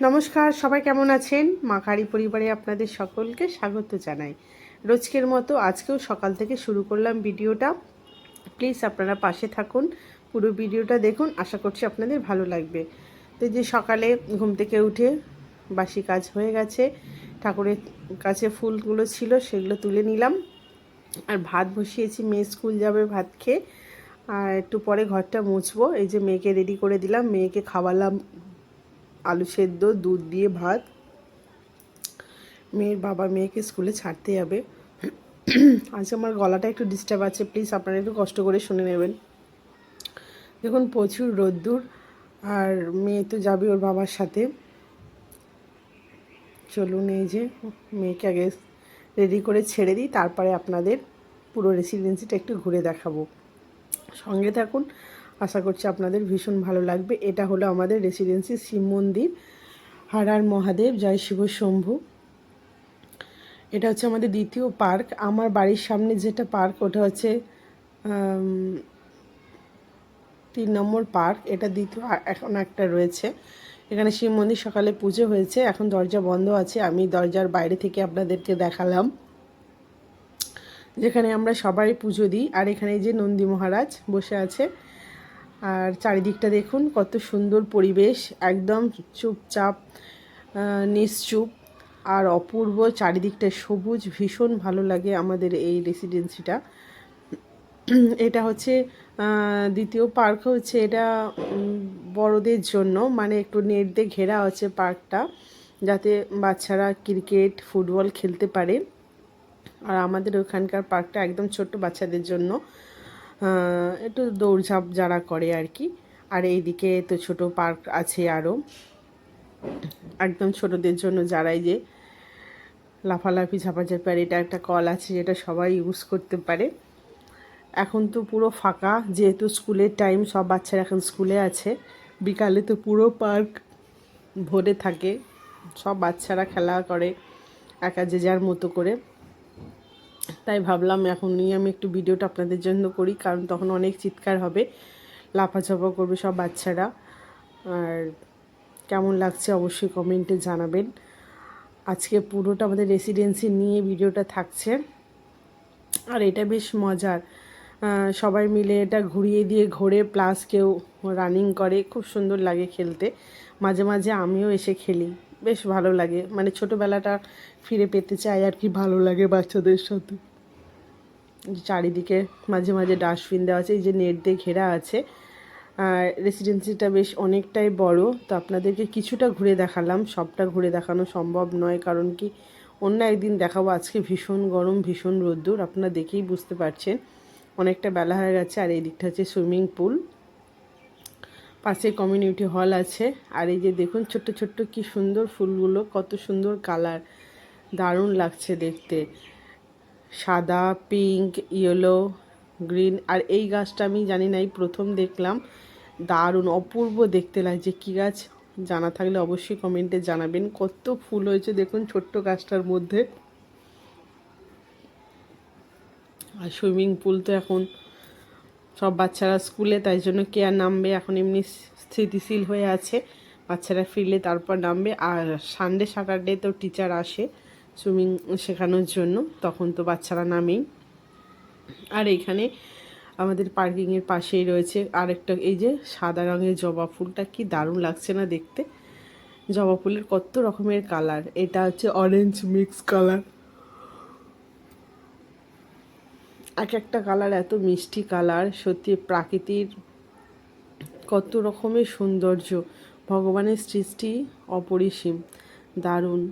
নমস্কার, সবাই কেমন আছেন? মা কারি পরিবারে আপনাদের সকলকে স্বাগত জানাই। রোজকের মতো আজকেও সকাল থেকে শুরু করলাম ভিডিওটা। প্লিজ আপনারা পাশে থাকুন, পুরো ভিডিওটা দেখুন, আশা করছি আপনাদের ভালো লাগবে। তো যে সকালে ঘুম থেকে উঠে বাসি কাজ হয়ে গেছে, ঠাকুরের কাছে ফুলগুলো ছিল সেগুলো তুলে নিলাম, আর ভাত বসিয়েছি, মেয়ে স্কুল যাবে ভাত খেয়ে, আর একটু পরে ঘরটা মুছবো। এই যে মেয়েকে রেডি করে দিলাম, মেয়েকে খাওয়ালাম আলু সেদ্ধ, দুধ দিয়ে ভাত। মেয়ের বাবা মেয়েকে স্কুলে ছাড়তে যাবে। আজ আমার গলাটা একটু ডিস্টার্ব আছে, প্লিজ আপনারা একটু কষ্ট করে শুনে নেবেন। দেখুন প্রচুর রোদ্দুর, আর মেয়ে তো যাবে ওর বাবার সাথে। চলুন এই যে মেয়েকে আগে রেডি করে ছেড়ে দিই, তারপরে আপনাদের পুরো রেসিডেন্সিটা একটু ঘুরে দেখাবো। সঙ্গে থাকুন, আশা করছি আপনাদের ভীষণ ভালো লাগবে। এটা হলো আমাদের রেসিডেন্সি শিব মন্দির, হর হর মহাদেব, জয় শিব শম্ভু। এটা হচ্ছে আমাদের দ্বিতীয় পার্ক। আমার বাড়ির সামনে যেটা পার্ক ওটা হচ্ছে 3 নম্বর পার্ক, এটা দ্বিতীয়, এখন একটা রয়েছে। এখানে শিব মন্দির সকালে পুজো হয়েছে, এখন দরজা বন্ধ আছে। আমি দরজার বাইরে থেকে আপনাদেরকে দেখালাম, যেখানে আমরা সবাই পুজো দিই। আর এখানে যে নন্দী মহারাজ বসে আছে, আর চারিদিকটা দেখুন কত সুন্দর পরিবেশ, একদম চুপচাপ, নিশ্চুপ আর অপূর্ব। চারিদিকটা সবুজ, ভীষণ ভালো লাগে আমাদের এই রেসিডেন্সিটা। এটা হচ্ছে দ্বিতীয় পার্ক হচ্ছে এটা বড়দের জন্য, মানে একটু নেট দিয়ে ঘেরা আছে পার্কটা, যাতে বাচ্চারা ক্রিকেট ফুটবল খেলতে পারে। আর আমাদের ওখানকার পার্কটা একদম ছোট্ট বাচ্চাদের জন্য, একটু দৌড়ঝাঁপ যারা করে আর কি। আর এইদিকে তো ছোট পার্ক আছে আরও, একদম ছোটদের জন্য, যারা এই যে লাফালাফি ঝাপাঝাপি। আর এটা একটা কল আছে যেটা সবাই ইউজ করতে পারে। এখন তো পুরো ফাঁকা, যেহেতু স্কুলের টাইম, সব বাচ্চারা এখন স্কুলে আছে। বিকালে তো পুরো পার্ক ভরে থাকে, সব বাচ্চারা খেলা করে একা যে যার মতো করে। তাই ভাবলাম এখনই আমি একটু ভিডিওটা আপনাদের জন্য করি, কারণ তখন অনেক চিৎকার হবে, লাফাঝাপা করবে সব বাচ্চারা। আর কেমন লাগছে অবশ্যই কমেন্টে জানাবেন। আজকে পুরোটা আমাদের রেসিডেন্সি নিয়ে ভিডিওটা থাকছে, আর এটা বেশ মজার। সবাই মিলে এটা ঘুরিয়ে দিয়ে ঘোরে, প্লাস কেউ রানিং করে, খুব সুন্দর লাগে খেলতে। মাঝে মাঝে আমিও এসে খেলি, বেশ ভালো লাগে, মানে ছোটোবেলাটা ফিরে পেতে চাই আর কি, ভালো লাগে বাচ্চাদের সাথে। চারিদিকে মাঝে মাঝে ডাস্টবিন দেওয়া আছে, এই যে নেট দিয়ে ঘেরা আছে। আর রেসিডেন্সিটা বেশ অনেকটাই বড়, তো আপনাদেরকে কিছুটা ঘুরে দেখালাম, সবটা ঘুরে দেখানো সম্ভব নয়, কারণ কি অন্য একদিন দেখাবো। আজকে ভীষণ গরম, ভীষণ রোদ্দুর, আপনারা দেখেই বুঝতে পারছেন, অনেকটা বেলা হয়ে গেছে। আর এই দিকটা হচ্ছে সুইমিং পুল, পাশে কমিউনিটি হল আছে। আর এই যে দেখুন ছোট্ট ছোট্ট কি সুন্দর ফুলগুলো, কত সুন্দর কালার, দারুণ লাগছে দেখতে, সাদা, পিঙ্ক, ইয়েলো, গ্রিন। আর এই গাছটা আমি জানি না, এই প্রথম দেখলাম, দারুণ অপূর্ব দেখতে লাগছে। কী গাছ জানা থাকলে অবশ্যই কমেন্টে জানাবেন। কত ফুল হয়েছে দেখুন ছোট্ট গাছটার মধ্যে। আর সুইমিং পুল তো এখন সব বাচ্চারা স্কুলে, তাই জন্য কে আর নামবে, এখন এমনি স্থিতিশীল হয়ে আছে, বাচ্চারা ফিরলে তারপর নামবে। আর সানডে স্যাটারডে তো টিচার আসে সুইমিং শেখানোর জন্য, তখন তো বাচ্চারা নামেই। আর এখানে আমাদের পার্কিংয়ের পাশেই রয়েছে আরেকটা, এই যে সাদা রঙের জবা ফুলটা, কি দারুণ লাগছে না দেখতে। জবা ফুলের কত রকমের কালার, এটা হচ্ছে অরেঞ্জ মিক্স কালার, এক একটা কালার এত মিষ্টি কালার। সত্যি প্রাকৃতির কত রকমের সৌন্দর্য, ভগবানের সৃষ্টি অপরিসীম, দারুণ।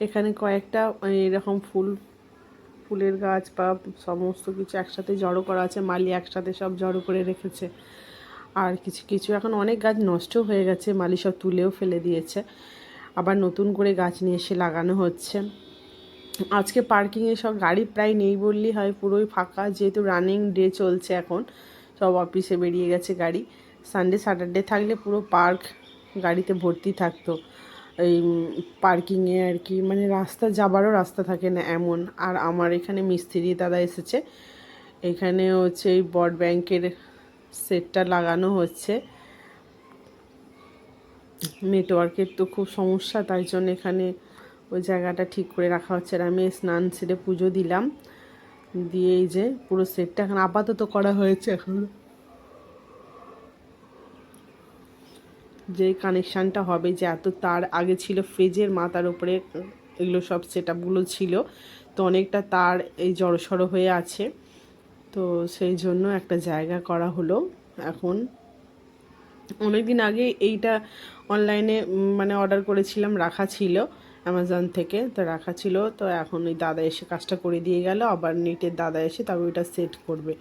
এখানে কয়েকটা এরকম ফুলের গাছ বা সমস্ত কিছু একসাথে জড়ো করা আছে, মালি একসাথে সব জড়ো করে রেখেছে। আর কিছু কিছু এখন অনেক গাছ নষ্ট হয়ে গেছে, মালি সব তুলেও ফেলে দিয়েছে, আবার নতুন করে গাছ নিয়ে এসে লাগানো হচ্ছে। আজকে পার্কিংয়ে সব গাড়ি প্রায় নেই বললেই হয়, পুরোই ফাঁকা, যেহেতু রানিং ডে চলছে এখন, সব অফিসে বেরিয়ে গেছে গাড়ি। সানডে স্যাটারডে থাকলে পুরো পার্ক গাড়িতে ভর্তি থাকতো, এই পার্কিংয়ে আর কি, মানে রাস্তা যাবারও রাস্তা থাকে না এমন। আর আমার এখানে মিস্ত্রি দাদা এসেছে, এখানে হচ্ছে এই বড ব্যাংকের সেটটা লাগানো হচ্ছে। নেটওয়ার্কের তো খুব সমস্যা, তাই জন্য এখানে ওই জায়গাটা ঠিক করে রাখা হচ্ছে। আর আমি স্নান সেরে পুজো দিলাম, দিয়ে এই যে পুরো সেটটা এখন আপাতত করা হয়েছে। এখন যে কানেকশানটা হবে, যে এত তার আগে ছিল ফ্রিজের মাথার উপরে, এগুলো সব সেট আপগুলো ছিল, তো অনেকটা তার এই জড়সড় হয়ে আছে, তো সেই জন্য একটা জায়গা করা হলো। এখন অনেক দিন আগে এইটা অনলাইনে মানে অর্ডার করেছিলাম, রাখা ছিল অ্যামাজন থেকে, তো রাখা ছিল। তো এখন ওই দাদা এসে কাজটা করে দিয়ে গেল, আবার নেটের দাদা এসে তবে ওইটা সেট করবে।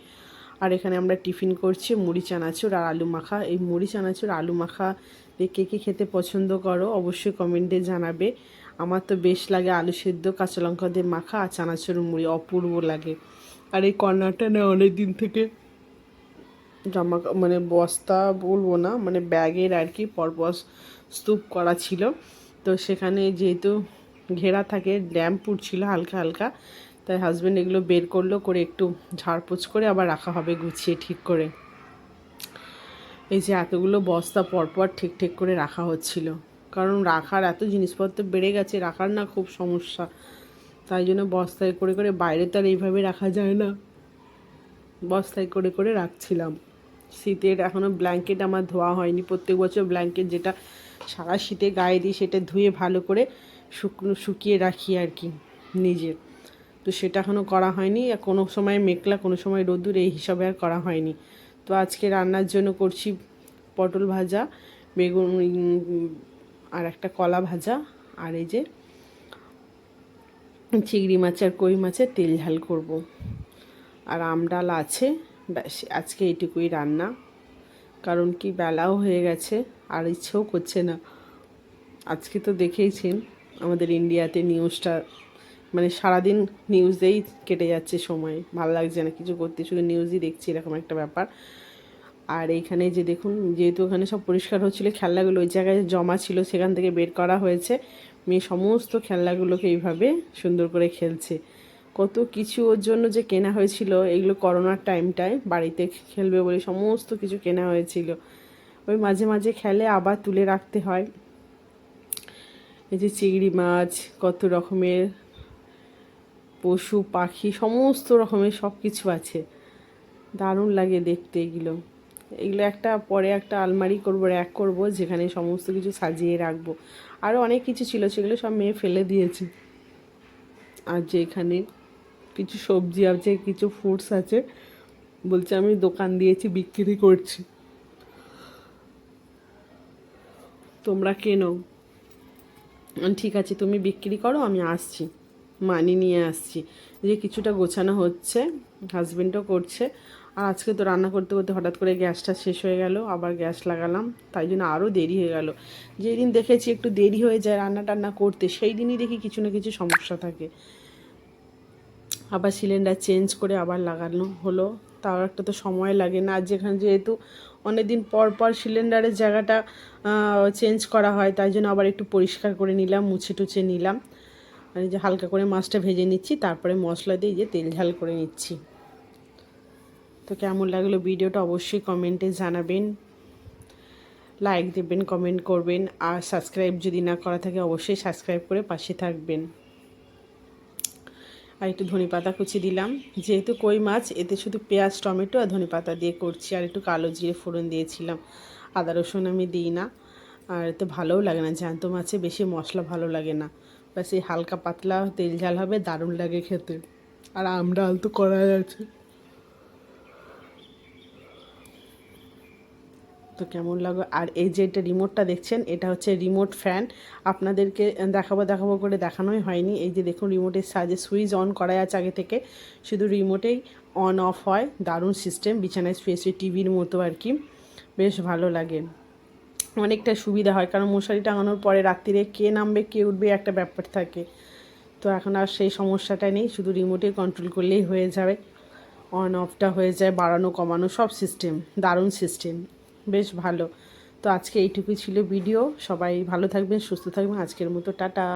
আর এখানে আমরা টিফিন করছি মুড়ি চানাচুর আর আলু মাখা। এই মুড়ি চানাচুর আলু মাখা কে কে খেতে পছন্দ করো অবশ্যই কমেন্টে জানাবে। আমার তো বেশ লাগে আলু সেদ্ধ কাঁচা লঙ্কা দিয়ে মাখা আর চানাচুর মুড়ি, অপূর্ব লাগে। আর এই কর্নারটা না অনেক দিন থেকে জামা মানে বস্তা বলবো না, মানে ব্যাগের আর কি পরপর স্তূপ করা ছিল, তো সেখানে যেহেতু ঘেরা থাকে ল্যাম্প উঠছিল হালকা হালকা, তাই হাজব্যান্ড এগুলো বের করলো, করে একটু ঝাড়পোছ করে আবার রাখা হবে গুছিয়ে ঠিক করে। এই যে এতগুলো বস্তা পরপর ঠিক ঠিক করে রাখা হচ্ছিল, কারণ রাখার এত জিনিসপত্র বেড়ে গেছে, রাখার না খুব সমস্যা, তাই জন্য বস্তায় করে করে, বাইরে তো আর এইভাবে রাখা যায় না, বস্তায় করে করে রাখছিলাম। শীতের এখনও ব্ল্যাঙ্কেট আমার ধোয়া হয়নি, প্রত্যেক বছর ব্ল্যাঙ্কেট যেটা সারা শীতে গায়ে দিই সেটা ধুয়ে ভালো করে শুকিয়ে রাখি আর কি নিজে, তো সেটা এখনও করা হয়নি। কোনো সময় মেঘলা কোনো সময় রোদ্দুর, এই হিসাবে আর করা হয়নি। তো আজকে রান্নার জন্য করছি পটল ভাজা, বেগুন আর একটা কলা ভাজা, আর এই যে চিংড়ি মাছ আর কই মাছের তেল ঝাল করব। আর আমডাল আছে, ব্যাস আজকে এইটুকুই রান্না, কারণ কি বেলাও হয়ে গেছে আর ইচ্ছেও করছে না। আজকে তো দেখেইছেন আমাদের ইন্ডিয়াতে নিউজটা, মানে সারাদিন নিউজেই কেটে যাচ্ছে সময়, ভালো লাগছে না কিছু করতে, শুধু নিউজই দেখছি, এরকম একটা ব্যাপার। আর এইখানে যে দেখুন, যেহেতু ওখানে সব পরিষ্কার হচ্ছিলো, খেলনাগুলো ওই জায়গায় জমা ছিল, সেখান থেকে বের করা হয়েছে। মেয়ে সমস্ত খেলনাগুলোকে এইভাবে সুন্দর করে খেলছে। কত কিছু ওর জন্য যে কেনা হয়েছিল, এগুলো করোনার টাইমটায় বাড়িতে খেলবে বলে সমস্ত কিছু কেনা হয়েছিল, ওই মাঝে মাঝে খেলে আবার তুলে রাখতে হয়। এই যে চিংড়ি মাছ, কত রকমের পশু পাখি, সমস্ত রকমের সব কিছু আছে, দারুণ লাগে দেখতে এগুলো। এগুলো একটা পরে একটা আলমারি করব, র্যাক করব, যেখানে সমস্ত কিছু সাজিয়ে রাখবো। আরও অনেক কিছু ছিল, সেগুলো সব মেয়ে ফেলে দিয়েছে। আর যে এখানে কিছু সবজি আছে, কিছু ফ্রুটস আছে, বলছে আমি দোকান দিয়েছি বিক্রি করছি, তোমরা কেনো। ঠিক আছে তুমি বিক্রি করো, আমি আসছি, মানি নিয়ে আসছি। যে কিছুটা গোছানো হচ্ছে, হাজবেন্ডও করছে। আর আজকে তো রান্না করতে করতে হঠাৎ করে গ্যাসটা শেষ হয়ে গেল, আবার গ্যাস লাগালাম, তাই জন্য আরও দেরি হয়ে গেল। যেই দিন দেখেছি একটু দেরি হয়ে যায় রান্না টান্না করতে, সেই দিনই দেখি কিছু না কিছু সমস্যা থাকে। আবার সিলিন্ডার চেঞ্জ করে আবার লাগানো হলো, তাও একটা তো সময় লাগে না। আর যেখানে যেহেতু অনেক দিন পর পর সিলিন্ডারের জায়গাটা চেঞ্জ করা হয়, তাই জন্য আবার একটু পরিষ্কার করে নিলাম, মুছে টুছে নিলাম। আর এই যে হালকা করে মাছটা ভেজে নিচ্ছি, তারপরে মশলা দিয়ে যে তেল ঝাল করে নিচ্ছি। তো কেমন লাগলো ভিডিওটা অবশ্যই কমেন্টে জানাবেন, লাইক দেবেন, কমেন্ট করবেন, আর সাবস্ক্রাইব যদি না করা থাকে অবশ্যই সাবস্ক্রাইব করে পাশে থাকবেন। আর একটু ধনেপাতা কুচি দিলাম, যেহেতু কই মাছ এতে শুধু পেঁয়াজ টমেটো আর ধনেপাতা দিয়ে করছি, আর একটু কালো জিরে ফোড়ন দিয়েছিলাম, আদা রসুন আমি দিই না, আর এতে ভালোও লাগে না, জ্যান্ত মাছে বেশি মশলা ভালো লাগে না, ব্যাস এই হালকা পাতলা তেল ঝাল হবে, দারুণ লাগে খেতে। আর আমডাল তো করা আছে। তো কেমন লাগলো। আর এই যে এটা রিমোটটা দেখছেন, এটা হচ্ছে রিমোট ফ্যান, আপনাদেরকে দেখাবো করে দেখানোই হয়নি। এই যে দেখুন রিমোটের সাহায্যে সুইচ অন করা আছে আগে থেকে, শুধু রিমোটেই অন অফ হয়, দারুণ সিস্টেম, বিছানায় শুয়ে টিভির মতো আর কি, বেশ ভালো লাগে, অনেকটা সুবিধা হয়, কারণ মশারি টাঙানোর পরে রাত্রিরে কে নামবে কে উঠবে একটা ব্যাপার থাকে, তো এখন আর সেই সমস্যাটা নেই, শুধু রিমোটে কন্ট্রোল করলেই হয়ে যাবে, অন অফটা হয়ে যায়, বাড়ানো কমানো সব সিস্টেম, দারুণ সিস্টেম, বেশ ভালো। তো আজকে এইটুকুই ছিল ভিডিও, সবাই ভালো থাকবেন, সুস্থ থাকবেন, আজকের মতো টাটা।